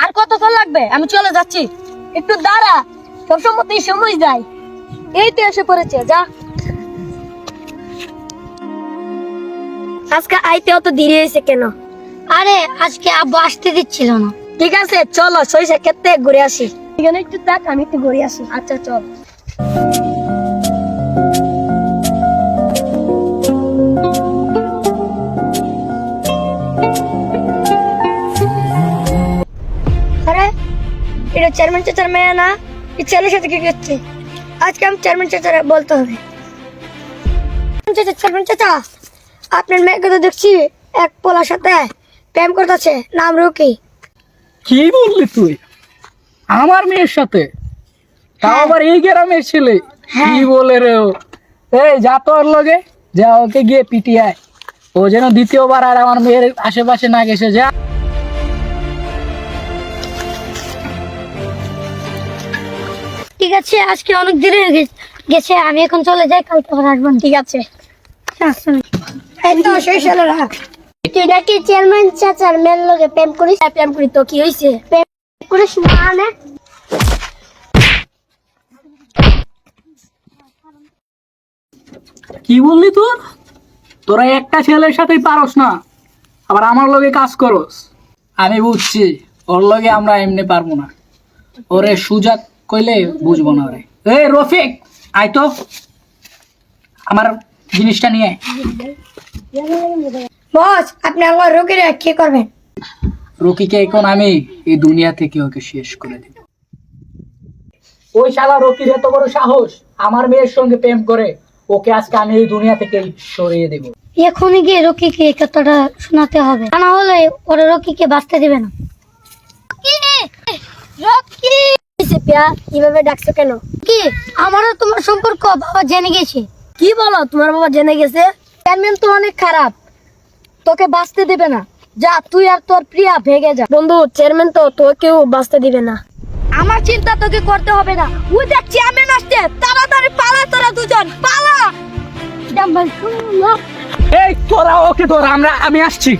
আর কতক্ষণ লাগবে? আমি চলে যাচ্ছি। একটু দাঁড়া, সব সময়তেই সময় যায়। এই তো এসে পড়েছে, যা। আজকে আইতে অত দেরি হয়েছে কেন? আরে আজকে আব্বু আসতে দিচ্ছিল না। ঠিক আছে, চলো সরিষা ক্ষেত্রে ঘুরে আসি। এখানে একটু থাক, আমি একটু ঘুরে আসি। আচ্ছা, চল। আরে এটা চেয়ারম্যান চাচার মেয়ে না? এই ছেলের সাথে কি করছে? আজকে আমি চেয়ারম্যান চাচার বলতে হবে। চেয়ারম্যান চাচা, আপনার মেয়েকে তো দেখছি এক পোলার সাথে প্রেম করতেছে, নাম রুকি। কি বললি তুই? আমার মেয়ের সাথে? তাও আবার এই গ্রামের ছেলে? কি বলে রে ও? এই যা তো ওর লগে, যা ওকে গিয়ে পিটিয়ায়। ও যেন দ্বিতীয়বার আর আমার মেয়ের আশেপাশে না গেছে। যা। ঠিক আছে, আজকে অনেক দেরি হয়ে গেছে, আমি এখন চলে যাই, কালকে আবার আসবো। ঠিক আছে। এই তো সেই ছেলেরা। তুই নাকি চেয়ারম্যান চাচার মেয়ের লগে প্রেম করিস? প্রেম করি তো কি হয়েছে? প্রেম করিস মানে? কি বললি তোর? তোরা একটা ছেলের সাথেই পারস না, আবার আমার লগে কাজ করস। আমি বুঝছি ওর লগে আমরা এমনি পারবো না। ওরে সুজাত কইলে বুঝবো না ওরে। এই রফিক, আয় তো, আমার জিনিসটা নিয়ে আয়। বস, আপনি আমার রোগীরা কি করবেন? রকিকে এখন আমি এই দুনিয়া থেকে ওকে শেষ করে দেব। ওই শালা রকির এত বড় সাহস, আমার মেয়ের সঙ্গে প্রেম করে। ওকে আজকে আমি এই দুনিয়া থেকে সরিয়ে দেব। এখনই গিয়ে রকিকে কথাটা শোনাতে হবে, তা না হলে ওরা রকিকে বাঁচতে দেবে না। রকি, কিভাবে ডাকছো কেন? কি আমারও তোমার সম্পর্ক বাবা জেনে গেছে। কি বলো, তোমার বাবা জেনে গেছে? চেয়ারম্যান তো অনেক খারাপ, তোকে বাঁচতে দেবে না। যা, তুই আর তোর প্রিয়া ভেগে যা। বন্ধু, চেয়ারম্যান তো তোকেও বাঁচতে দিবে না। আমার চিন্তা তোকে করতে হবে না। ওই দেখ, চেয়ারম্যান আসছে, তাড়াতাড়ি পালা, তোরা দুজন পালা। এই তোরা ওকে ধর, আমি আসছি।